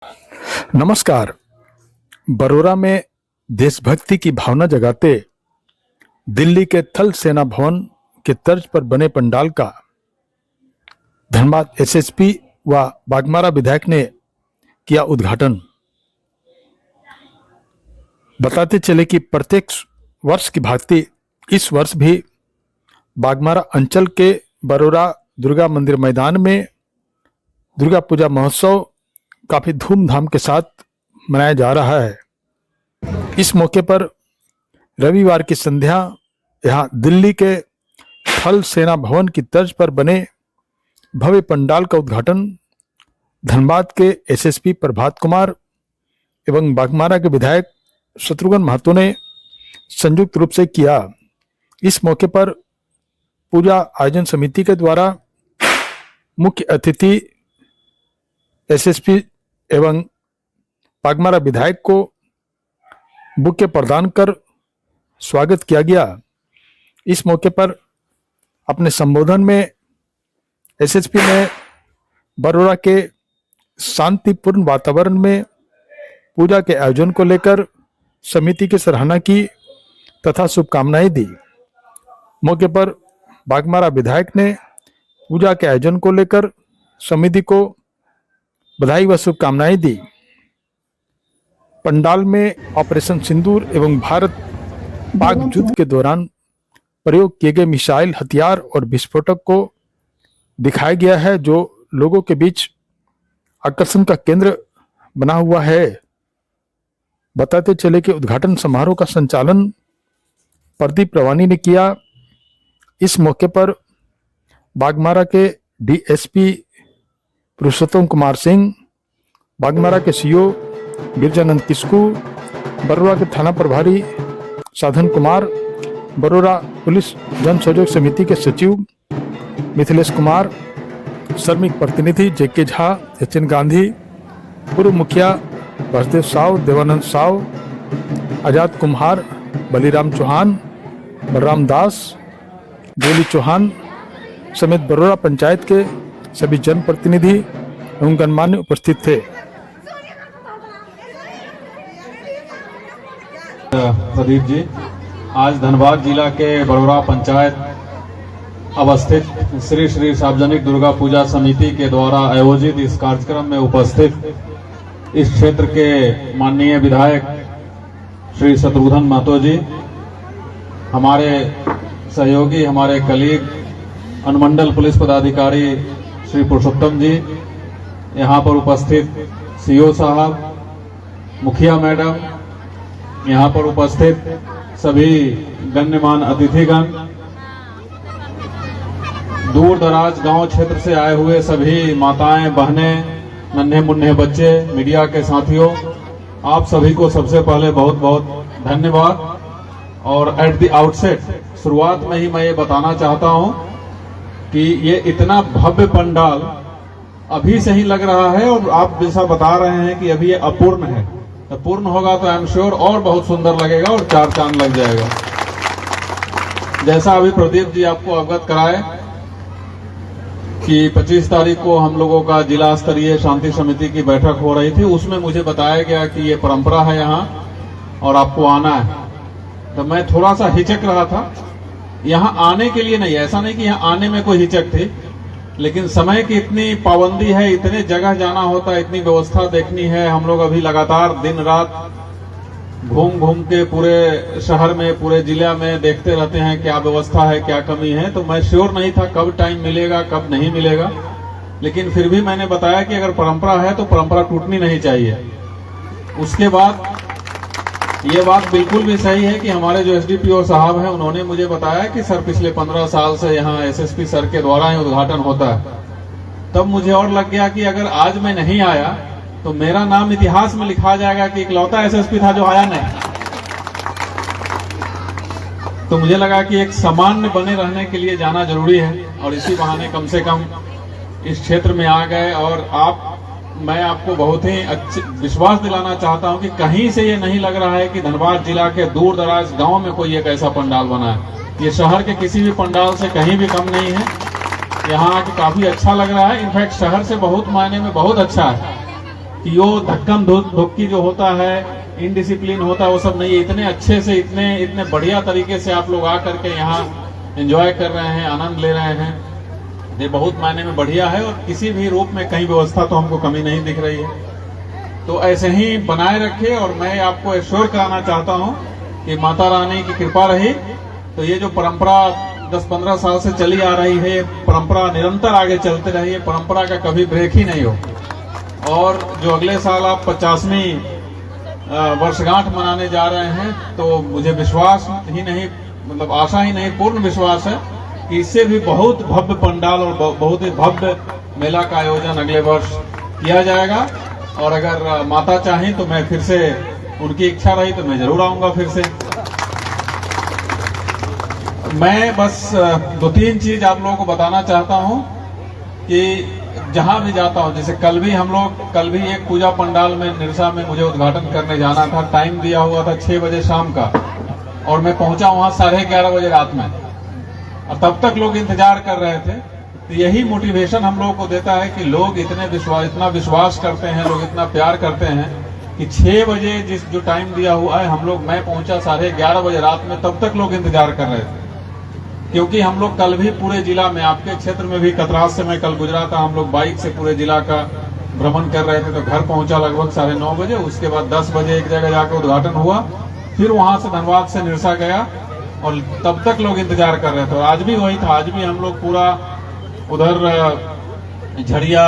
नमस्कार। बरोरा में देशभक्ति की भावना जगाते दिल्ली के थल सेना भवन के तर्ज पर बने पंडाल का धनबाद एसएसपी व बाघमारा विधायक ने किया उद्घाटन। बताते चले कि प्रत्येक वर्ष की भांति इस वर्ष भी बाघमारा अंचल के बरोरा दुर्गा मंदिर मैदान में दुर्गा पूजा महोत्सव काफी धूमधाम के साथ मनाया जा रहा है। इस मौके पर रविवार की संध्या यहां दिल्ली के थल सेना भवन की तर्ज पर बने भव्य पंडाल का उद्घाटन धनबाद के एसएसपी प्रभात कुमार एवं बाघमारा के विधायक शत्रुघ्न महतो ने संयुक्त रूप से किया। इस मौके पर पूजा आयोजन समिति के द्वारा मुख्य अतिथि एसएसपी एवं बाघमारा विधायक को बुके प्रदान कर स्वागत किया गया। इस मौके पर अपने संबोधन में एसएसपी ने बरोरा के शांतिपूर्ण वातावरण में पूजा के आयोजन को लेकर समिति की सराहना की तथा शुभकामनाएं दी। मौके पर बाघमारा विधायक ने पूजा के आयोजन को लेकर समिति को बधाई व शुभकामनाएं दी। पंडाल में ऑपरेशन सिंदूर एवं भारत पाक युद्ध के दौरान प्रयोग किए गए मिसाइल हथियार और विस्फोटक को दिखाया गया है, जो लोगों के बीच आकर्षण का केंद्र बना हुआ है। बताते चले कि उद्घाटन समारोह का संचालन प्रदीप रवानी ने किया। इस मौके पर बाघमारा के डीएसपी पुरुषोत्तम कुमार सिंह, बाघमारा के सीओ गिरजानंद किस्कू, बरोरा के थाना प्रभारी साधन कुमार, बरोरा पुलिस जन सहयोग समिति के सचिव मिथिलेश कुमार, श्रमिक प्रतिनिधि जेके झा, सचिन गांधी, पूर्व मुखिया वासुदेव साव, देवानंद साव, आजाद कुम्हार, बलीराम चौहान, बलराम दास, गोली चौहान समेत बरोरा पंचायत के सभी जनप्रतिनिधि एवं गणमान्य उपस्थित थे। प्रदीप जी, आज धनबाद जिला के बरोरा पंचायत अवस्थित श्री श्री सार्वजनिक दुर्गा पूजा समिति के द्वारा आयोजित इस कार्यक्रम में उपस्थित इस क्षेत्र के माननीय विधायक श्री शत्रुघ्न महतो जी, हमारे सहयोगी, हमारे कलीग अनुमंडल पुलिस पदाधिकारी श्री पुरुषोत्तम जी, यहाँ पर उपस्थित सीओ साहब, मुखिया मैडम, यहाँ पर उपस्थित सभी गण्यमान्य अतिथिगण, दूर दराज गांव क्षेत्र से आए हुए सभी माताएं, बहनें, नन्हे मुन्ने बच्चे, मीडिया के साथियों, आप सभी को सबसे पहले बहुत बहुत धन्यवाद। और एट द आउटसेट, शुरुआत में ही मैं ये बताना चाहता हूं कि ये इतना भव्य पंडाल अभी से ही लग रहा है और आप जैसा बता रहे हैं कि अभी ये अपूर्ण है, तो पूर्ण होगा तो आई एम श्योर और बहुत सुंदर लगेगा और चार चांद लग जाएगा। जैसा अभी प्रदीप जी आपको अवगत कराए कि 25 तारीख को हम लोगों का जिला स्तरीय शांति समिति की बैठक हो रही थी, उसमें मुझे बताया गया कि ये परंपरा है यहाँ और आपको आना है। तो मैं थोड़ा सा हिचक रहा था यहाँ आने के लिए, नहीं ऐसा नहीं कि यहाँ आने में कोई हिचक थी, लेकिन समय की इतनी पाबंदी है, इतने जगह जाना होता है, इतनी व्यवस्था देखनी है। हम लोग अभी लगातार दिन रात घूम घूम के पूरे शहर में, पूरे जिला में देखते रहते हैं क्या व्यवस्था है, क्या कमी है। तो मैं श्योर नहीं था कब टाइम मिलेगा, कब नहीं मिलेगा, लेकिन फिर भी मैंने बताया कि अगर परंपरा है तो परंपरा टूटनी नहीं चाहिए। उसके बाद ये बात बिल्कुल भी सही है कि हमारे जो एसडीपीओ साहब हैं, उन्होंने मुझे बताया कि सर पिछले 15 साल से यहाँ एसएसपी सर के द्वारा ही उद्घाटन होता है। तब मुझे और लग गया कि अगर आज मैं नहीं आया तो मेरा नाम इतिहास में लिखा जाएगा कि इकलौता एसएसपी था जो आया नहीं। तो मुझे लगा कि एक सामान्य बने रहने के लिए जाना जरूरी है और इसी बहाने कम से कम इस क्षेत्र में आ गए। और मैं आपको बहुत ही अच्छे विश्वास दिलाना चाहता हूं कि कहीं से ये नहीं लग रहा है कि धनबाद जिला के दूर दराज गांव में कोई एक ऐसा पंडाल बना है। ये शहर के किसी भी पंडाल से कहीं भी कम नहीं है। यहाँ आके काफी अच्छा लग रहा है। इनफैक्ट शहर से बहुत मायने में बहुत अच्छा है। कि यो धक्कम धुक्की जो होता है, इनडिसिप्लिन होता है, वो सब नहीं है। इतने अच्छे से, इतने बढ़िया तरीके से आप लोग आकर के यहाँ एंजॉय कर रहे हैं, आनंद ले रहे हैं, ये बहुत मायने में बढ़िया है। और किसी भी रूप में कहीं व्यवस्था तो हमको कमी नहीं दिख रही है। तो ऐसे ही बनाए रखे। और मैं आपको एश्योर कराना चाहता हूँ कि माता रानी की कृपा रही तो ये जो परंपरा 10-15 साल से चली आ रही है, परंपरा निरंतर आगे चलते रही है, परंपरा का कभी ब्रेक ही नहीं हो। और जो अगले साल आप 50वीं वर्षगांठ मनाने जा रहे हैं, तो मुझे विश्वास ही नहीं, मतलब आशा ही नहीं, पूर्ण विश्वास है कि इससे भी बहुत भव्य पंडाल और बहुत ही भव्य मेला का आयोजन अगले वर्ष किया जाएगा। और अगर माता चाहें तो मैं फिर से, उनकी इच्छा रही तो मैं जरूर आऊंगा फिर से। मैं बस 2-3 चीज आप लोगों को बताना चाहता हूं कि जहां भी जाता हूं, जैसे कल भी एक पूजा पंडाल में निरसा में मुझे उद्घाटन करने जाना था। टाइम दिया हुआ था 6 बजे शाम का, और मैं पहुंचा वहां 11:30 बजे रात में, और तब तक लोग इंतजार कर रहे थे। तो यही मोटिवेशन हम लोगों को देता है कि लोग इतना विश्वास करते हैं, लोग इतना प्यार करते हैं कि 6 बजे जो टाइम दिया हुआ है, मैं पहुंचा 11:30 बजे रात में, तब तक लोग इंतजार कर रहे थे। क्योंकि हम लोग कल भी पूरे जिला में, आपके क्षेत्र में भी कतरास से मैं कल गुजरा था, हम लोग बाइक से पूरे जिला का भ्रमण कर रहे थे। तो घर पहुंचा लगभग 9:30 बजे। उसके बाद 10 बजे एक जगह जाकर उद्घाटन हुआ, फिर वहां से धनबाद से निरसा गया, और तब तक लोग इंतजार कर रहे थे। और आज भी वही था, आज भी हम लोग पूरा उधर झड़िया,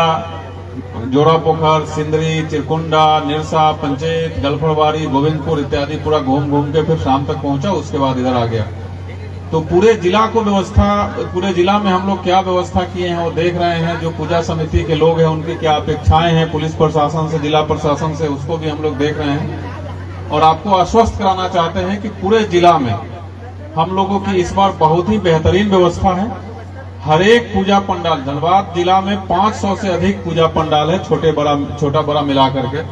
जोड़ा पोखर, सिंदरी, चिरकुंडा, निरसा, पंचेत, गलफड़बाड़ी, गोविंदपुर इत्यादि पूरा घूम के फिर शाम तक पहुंचा। उसके बाद इधर आ गया। तो पूरे जिला में हम लोग क्या व्यवस्था किए हैं वो देख रहे हैं। जो पूजा समिति के लोग हैं उनकी क्या अपेक्षाएं हैं पुलिस प्रशासन से, जिला प्रशासन से, उसको भी हम लोग देख रहे हैं। और आपको आश्वस्त कराना चाहते हैं कि पूरे जिला में हम लोगों की इस बार बहुत ही बेहतरीन व्यवस्था है। हर एक पूजा पंडाल, धनबाद जिला में 500 से अधिक पूजा पंडाल है, छोटा बड़ा मिला करके।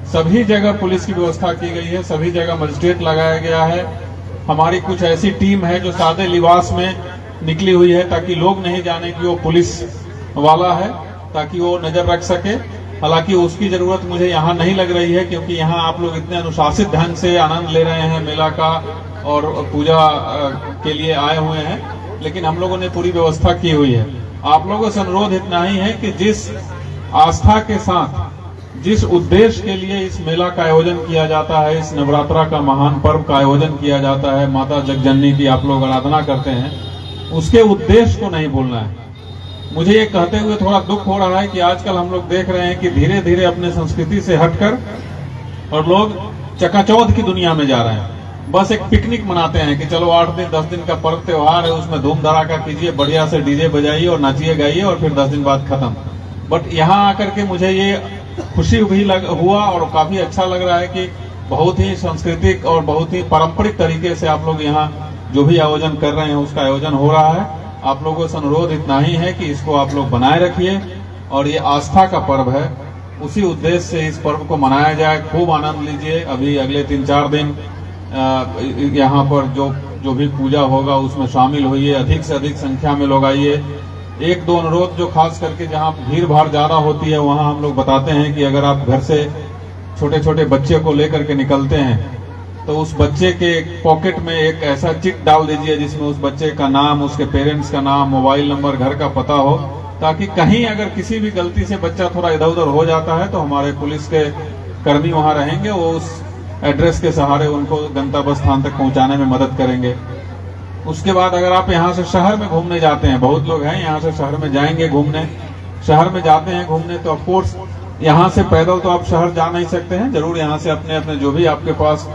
सभी जगह पुलिस की व्यवस्था की गई है, सभी जगह मजिस्ट्रेट लगाया गया है। हमारी कुछ ऐसी टीम है जो सादे लिबास में निकली हुई है, ताकि लोग नहीं जाने कि वो पुलिस वाला है, ताकि वो नजर रख सके। हालांकि उसकी जरूरत मुझे यहाँ नहीं लग रही है, क्योंकि यहाँ आप लोग इतने अनुशासित ढंग से आनंद ले रहे हैं मेला का और पूजा के लिए आए हुए हैं। लेकिन हम लोगों ने पूरी व्यवस्था की हुई है। आप लोगों से अनुरोध इतना ही है कि जिस आस्था के साथ, जिस उद्देश्य के लिए इस मेला का आयोजन किया जाता है, इस नवरात्रा का महान पर्व का आयोजन किया जाता है, माता जगजननी की आप लोग आराधना करते हैं, उसके उद्देश्य को नहीं भूलना है। मुझे ये कहते हुए थोड़ा दुख हो रहा है कि आजकल हम लोग देख रहे हैं कि धीरे धीरे अपने संस्कृति से हटकर और लोग चकाचौंध की दुनिया में जा रहे हैं। बस एक पिकनिक मनाते हैं कि चलो 8 दिन 10 दिन का पर्व त्योहार है, उसमें धूम धड़ाका कीजिए, बढ़िया से डीजे बजाइए और नाचिए गाइए, और फिर 10 दिन बाद खत्म। बट यहाँ आकर के मुझे ये खुशी भी हुआ और काफी अच्छा लग रहा है कि बहुत ही सांस्कृतिक और बहुत ही पारंपरिक तरीके से आप लोग यहाँ जो भी आयोजन कर रहे हैं उसका आयोजन हो रहा है। आप लोगों से अनुरोध इतना ही है कि इसको आप लोग बनाए रखिए, और ये आस्था का पर्व है, उसी उद्देश्य से इस पर्व को मनाया जाए। खूब आनंद लीजिए। अभी अगले 3-4 दिन यहाँ पर जो भी पूजा होगा उसमें शामिल होइए, अधिक से अधिक संख्या में लोग आइए। 1-2 अनुरोध जो खास करके जहाँ भीड़ भाड़ ज्यादा होती है वहाँ हम लोग बताते हैं कि अगर आप घर से छोटे छोटे बच्चे को लेकर के निकलते हैं तो उस बच्चे के पॉकेट में एक ऐसा चिट डाल दीजिए जिसमें उस बच्चे का नाम, उसके पेरेंट्स का नाम, मोबाइल नंबर, घर का पता हो, ताकि कहीं अगर किसी भी गलती से बच्चा थोड़ा इधर उधर हो जाता है तो हमारे पुलिस के कर्मी वहां रहेंगे, वो उस एड्रेस के सहारे उनको गंतव्य स्थान तक पहुंचाने में मदद करेंगे। उसके बाद अगर आप यहाँ से शहर में घूमने जाते हैं, बहुत लोग हैं यहाँ से शहर में जाएंगे घूमने, शहर में जाते हैं घूमने, तो ऑफकोर्स यहाँ से पैदल तो आप शहर जा नहीं सकते हैं, जरूर यहाँ से अपने अपने जो भी आपके पास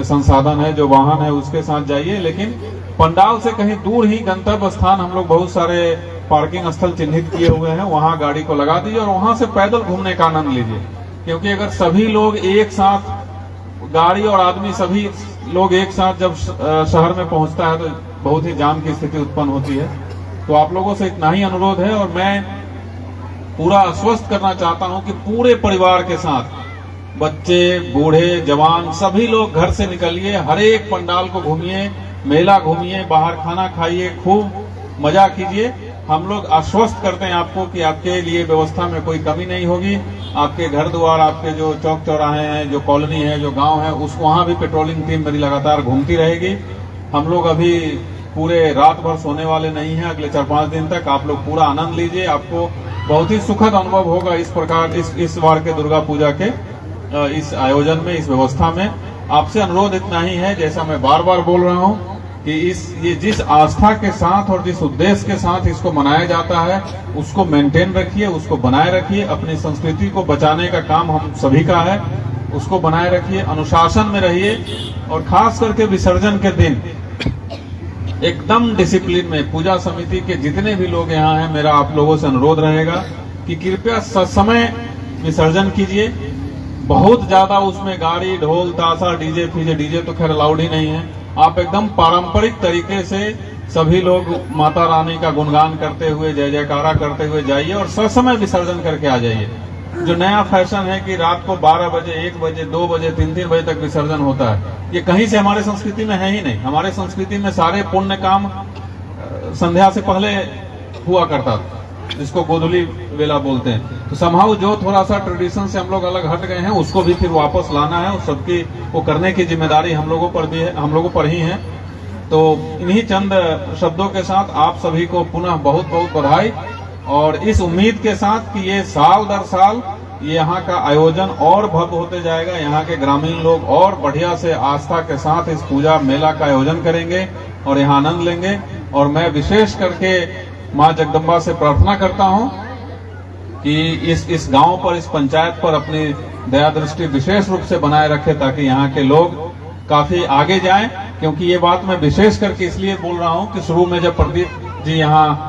संसाधन है, जो वाहन है, उसके साथ जाइए। लेकिन पंडाल से कहीं दूर ही गंतव्य स्थान हम लोग बहुत सारे पार्किंग स्थल चिन्हित किए हुए हैं, वहां गाड़ी को लगा दीजिए और वहां से पैदल घूमने का आनंद लीजिए। क्योंकि अगर सभी लोग एक साथ, गाड़ी और आदमी सभी लोग एक साथ जब शहर में पहुंचता है तो बहुत ही जाम की स्थिति उत्पन्न होती है। तो आप लोगों से इतना ही अनुरोध है, और मैं पूरा आश्वस्त करना चाहता हूं कि पूरे परिवार के साथ, बच्चे, बूढ़े, जवान, सभी लोग घर से निकलिए, हर एक पंडाल को घूमिए, मेला घूमिए, बाहर खाना खाइए, खूब मजा कीजिए। हम लोग आश्वस्त करते हैं आपको कि आपके लिए व्यवस्था में कोई कमी नहीं होगी। आपके घर द्वार, आपके जो चौक चौराहे हैं, जो कॉलोनी है, जो गांव है, उस वहां भी पेट्रोलिंग टीम मेरी लगातार घूमती रहेगी। हम लोग अभी पूरे रात भर सोने वाले नहीं हैं। अगले 4-5 दिन तक आप लोग पूरा आनंद लीजिए। आपको बहुत ही सुखद अनुभव होगा इस प्रकार इस बार के दुर्गा पूजा के इस आयोजन में, इस व्यवस्था में। आपसे अनुरोध इतना ही है, जैसा मैं बार बार बोल रहा हूं, कि ये जिस आस्था के साथ और जिस उद्देश्य के साथ इसको मनाया जाता है, उसको मेंटेन रखिए, उसको बनाए रखिए। अपनी संस्कृति को बचाने का काम हम सभी का है, उसको बनाए रखिए, अनुशासन में रहिए। और खास करके विसर्जन के दिन एकदम डिसिप्लिन में, पूजा समिति के जितने भी लोग यहाँ हैं, मेरा आप लोगों से अनुरोध रहेगा कि कृपया ससमय विसर्जन कीजिए। बहुत ज्यादा उसमें गाड़ी, ढोल, ताशा, डीजे फीजे, डीजे तो खैर अलाउड ही नहीं है। आप एकदम पारंपरिक तरीके से सभी लोग माता रानी का गुणगान करते हुए, जय जयकारा करते हुए जाइए और ससमय विसर्जन करके आ जाइए। जो नया फैशन है कि रात को 12 बजे, 1 बजे, 2 बजे, 3-3 बजे तक विसर्जन होता है, ये कहीं से हमारे संस्कृति में है ही नहीं। हमारे संस्कृति में सारे पुण्य काम संध्या से पहले हुआ करता था, जिसको गोधुली वेला बोलते हैं। तो समहाउ जो थोड़ा सा ट्रेडिशन से हम लोग अलग हट गए हैं, उसको भी फिर वापस लाना है। उस सबकी वो करने की जिम्मेदारी हम लोगों पर भी है, हम लोगों पर ही है। तो इन्हीं चंद शब्दों के साथ आप सभी को पुनः बहुत बहुत बधाई, और इस उम्मीद के साथ कि ये साल दर साल यहाँ का आयोजन और भव्य होते जाएगा। यहाँ के ग्रामीण लोग और बढ़िया से आस्था के साथ इस पूजा मेला का आयोजन करेंगे और यहाँ आनंद लेंगे। और मैं विशेष करके माँ जगदम्बा से प्रार्थना करता हूँ कि इस गांव पर, इस पंचायत पर अपनी दया दृष्टि विशेष रूप से बनाए रखे, ताकि यहाँ के लोग काफी आगे जाएं। क्योंकि ये बात मैं विशेष करके इसलिए बोल रहा हूँ कि शुरू में जब प्रदीप जी यहाँ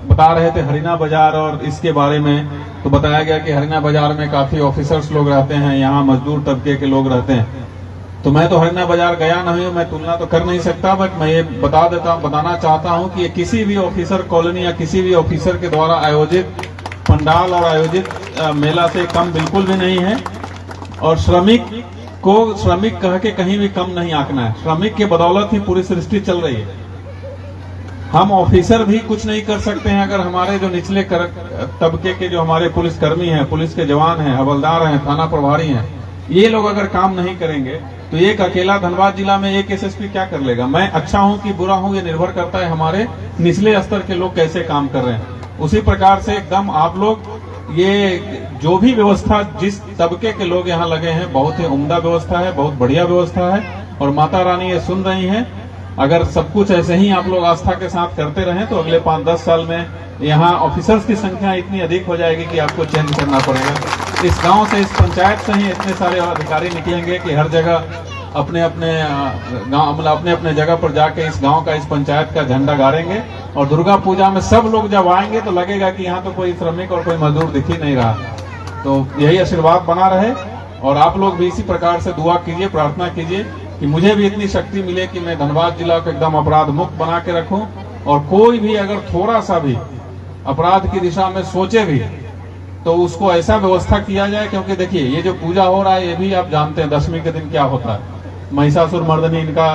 बता रहे थे हरिना बाजार और इसके बारे में, तो बताया गया कि हरिना बाजार में काफी ऑफिसर्स लोग रहते हैं, यहाँ मजदूर तबके के लोग रहते हैं। तो मैं तो हरिना बाजार गया नहीं हूँ, मैं तुलना तो कर नहीं सकता, बट मैं ये बताना चाहता हूँ कि ये किसी भी ऑफिसर कॉलोनी या किसी भी ऑफिसर के द्वारा आयोजित पंडाल और आयोजित मेला से कम बिल्कुल भी नहीं है। और श्रमिक को श्रमिक कह के कहीं भी कम नहीं आंकना है। श्रमिक के बदौलत ही पूरी सृष्टि चल रही है। हम ऑफिसर भी कुछ नहीं कर सकते हैं अगर हमारे जो निचले तबके के जो हमारे पुलिस कर्मी हैं, पुलिस के जवान हैं, हवलदार हैं, थाना प्रभारी हैं, ये लोग अगर काम नहीं करेंगे तो एक अकेला धनबाद जिला में एक एसएसपी क्या कर लेगा। मैं अच्छा हूं कि बुरा हूं, ये निर्भर करता है हमारे निचले स्तर के लोग कैसे काम कर रहे हैं। उसी प्रकार से एकदम आप लोग ये जो भी व्यवस्था, जिस तबके के लोग यहाँ लगे हैं, बहुत ही उम्दा व्यवस्था है, बहुत बढ़िया व्यवस्था है। और माता रानी ये सुन रही हैं। अगर सब कुछ ऐसे ही आप लोग आस्था के साथ करते रहें तो अगले 5-10 साल में यहाँ ऑफिसर्स की संख्या इतनी अधिक हो जाएगी कि आपको चेंज करना पड़ेगा। इस गांव से, इस पंचायत से ही इतने सारे अधिकारी निकलेंगे कि हर जगह अपने अपने गांव, मतलब अपने अपने जगह पर जाके इस गांव का, इस पंचायत का झंडा गाड़ेंगे। और दुर्गा पूजा में सब लोग जब आएंगे तो लगेगा कि यहाँ तो कोई श्रमिक और कोई मजदूर दिख ही नहीं रहा। तो यही आशीर्वाद बना रहे। और आप लोग भी इसी प्रकार से दुआ कीजिए, प्रार्थना कीजिए कि मुझे भी इतनी शक्ति मिले कि मैं धनबाद जिला को एकदम अपराध मुक्त बना के रखूं। और कोई भी अगर थोड़ा सा भी अपराध की दिशा में सोचे भी तो उसको ऐसा व्यवस्था किया जाए। क्योंकि देखिए, ये जो पूजा हो रहा है ये भी आप जानते हैं 10वीं के दिन क्या होता है। महिषासुर मर्दनी इनका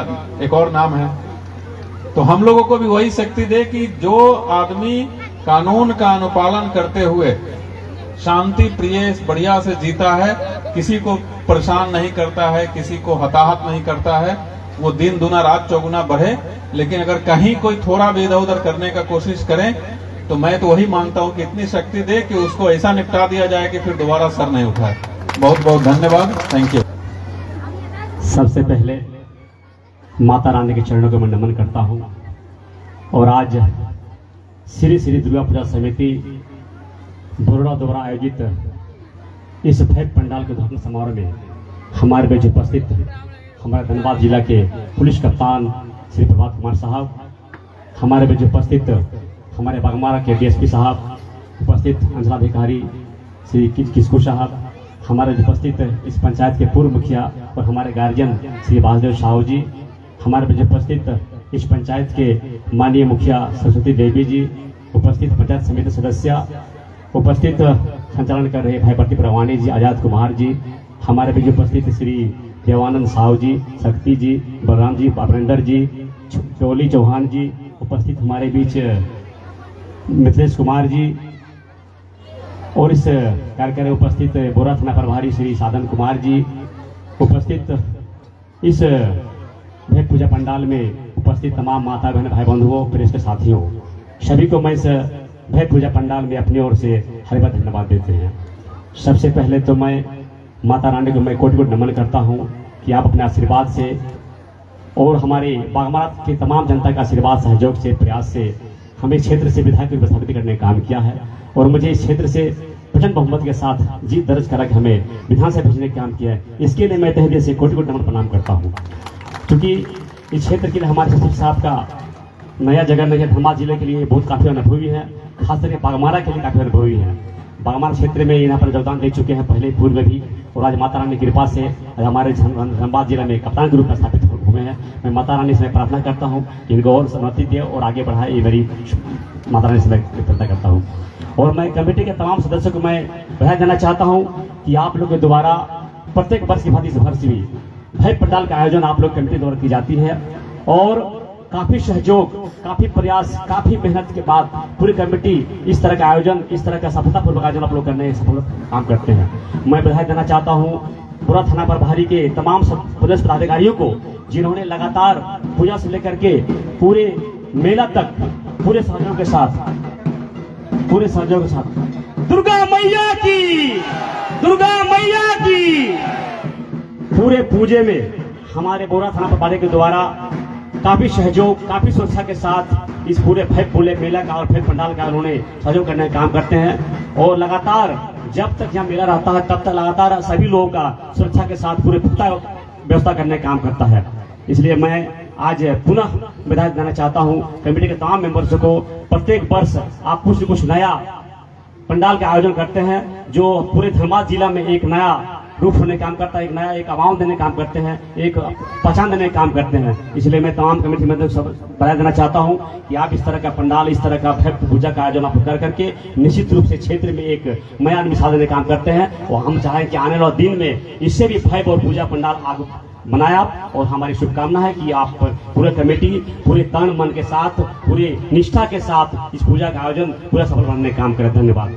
एक और नाम है। तो हम लोगों को भी वही शक्ति दे कि जो आदमी कानून का अनुपालन करते हुए शांति प्रिय बढ़िया से जीता है, किसी को परेशान नहीं करता है, किसी को हताहत नहीं करता है, वो दिन दुना रात चौगुना बढ़े। लेकिन अगर कहीं कोई थोड़ा भी इधर उधर करने का कोशिश करे तो मैं तो वही मांगता हूं कि इतनी शक्ति दे कि उसको ऐसा निपटा दिया जाए कि फिर दोबारा सर नहीं उठाए। बहुत बहुत धन्यवाद, थैंक यू। सबसे पहले माता रानी के चरणों को मैं नमन करता हूं। और आज श्री श्री दुर्गा पूजा समिति बरोड़ा द्वारा आयोजित इस भव्य पंडाल के उद्घाटन समारोह में हमारे बीच उपस्थित हमारे धनबाद जिला के पुलिस कप्तान श्री प्रभात कुमार साहब, हमारे बीच उपस्थित हमारे बागमारा के डीएसपी साहब, उपस्थित अंचलाधिकारी श्री किस्कू साहब, हमारे उपस्थित इस पंचायत के पूर्व मुखिया और हमारे गार्जियन श्री वासुदेव साहू जी, हमारे बीच उपस्थित इस पंचायत के माननीय मुखिया सरस्वती देवी जी, उपस्थित पंचायत समिति सदस्य, उपस्थित संचालन कर रहे भाई प्रदीप रवानी जी, आजाद कुमार जी, हमारे बीच उपस्थित श्री देवानंद साहू जी, शक्ति जी, बलराम जी, बाबरेंद्र जी, चोली चौहान जी, उपस्थित हमारे बीच मिथिलेश कुमार जी और इस कार्यक्रम में उपस्थित बोरा थाना प्रभारी श्री साधन कुमार जी, उपस्थित इस भेंट पूजा पंडाल में उपस्थित तमाम माता बहन भाई बंधुओं, प्रेस के साथियों, सभी को मैं इस भेंट पूजा पंडाल में अपनी ओर से हरिभर धन्यवाद देते हैं। सबसे पहले तो मैं माता रानी को मैं कोटि कोटि नमन करता हूं कि आप अपने आशीर्वाद से और हमारे बागमारा के तमाम जनता का आशीर्वाद, सहयोग से, प्रयास से हमें क्षेत्र से विधायक की प्रस्थापित करने का काम किया है और मुझे इस क्षेत्र से प्रचंड बहुमत के साथ जीत दर्ज करा के हमें विधानसभा भेजने का काम किया है। इसके लिए मैं तहे दिल से कोटि कोटि नमन प्रणाम करता हूँ, क्योंकि इस क्षेत्र के लिए हमारे सचिव साहब का नया जगह नहीं है। धनबाद जिले के लिए बहुत काफ़ी अनुभवी है, खासकर बागमारा के लिए काफ़ी अनुभवी है। बागमारा क्षेत्र में यहाँ पर योगदान दे चुके हैं पहले पूर्व में भी, और आज माता रानी की कृपा से आज हमारे धनबाद जिले में कप्तान के रूप में स्थापित हुए हैं। मैं माता रानी से प्रार्थना करता हूँ कि इनको और सम्मति दे और आगे बढ़ाए, ये मेरी माता रानी से मैं प्रार्थना करता हूँ। और मैं कमेटी के तमाम सदस्यों को मैं बधाई देना चाहता हूँ कि आप लोग के द्वारा प्रत्येक वर्ष की भांति इस वर्ष भी भेंट पंडाल का आयोजन आप लोग कमेटी द्वारा की जाती है और काफी सहयोग, काफी प्रयास, काफी मेहनत के बाद पूरी कमेटी इस तरह का आयोजन, इस तरह का सफलतापूर्वक आयोजन आप लोग करने सफल काम करते हैं। मैं बधाई देना चाहता हूँ बोरा थाना प्रभारी के तमाम पुलिस पदाधिकारियों को, जिन्होंने लगातार पूजा से लेकर के पूरे मेला तक पूरे सहयोग के साथ दुर्गा मैया की, दुर्गा मैया की पूरे पूजे में हमारे बोरा थाना प्रभारी के द्वारा काफी सहयोग, काफी सुरक्षा के साथ इस पूरे भेंट पूरे मेला का और भेंट पंडाल का उन्होंने सहयोग करने का काम करते हैं और लगातार जब तक यहाँ मेला रहता है तब तक लगातार सभी लोगों का सुरक्षा के साथ पूरे पुख्ता व्यवस्था करने का काम करता है। इसलिए मैं आज पुनः बधाई देना चाहता हूँ कमेटी के तमाम मेंबर्स को। प्रत्येक वर्ष आप कुछ न कुछ नया पंडाल का आयोजन करते हैं, जो पूरे धनबाद जिला में एक नया रूप होने का काम करता है, एक नया एक आवाज देने का काम करते हैं, एक पहचान देने का काम करते हैं। इसलिए मैं तमाम कमेटी मेंबर्स को बधाई देना चाहता हूं कि आप इस तरह का पंडाल, इस तरह का भेंट पूजा का आयोजन आप कर करके निश्चित रूप से क्षेत्र में एक नया मिसाल देने का काम करते हैं और हम चाहें कि आने वाले दिन में इससे भी भव्य और पूजा पंडाल आगे बनाया और हमारी शुभकामना है कि आप पूरे कमेटी पूरे तन मन के साथ, पूरे निष्ठा के साथ इस पूजा का आयोजन पूरा सफल बनाने का काम करें। धन्यवाद।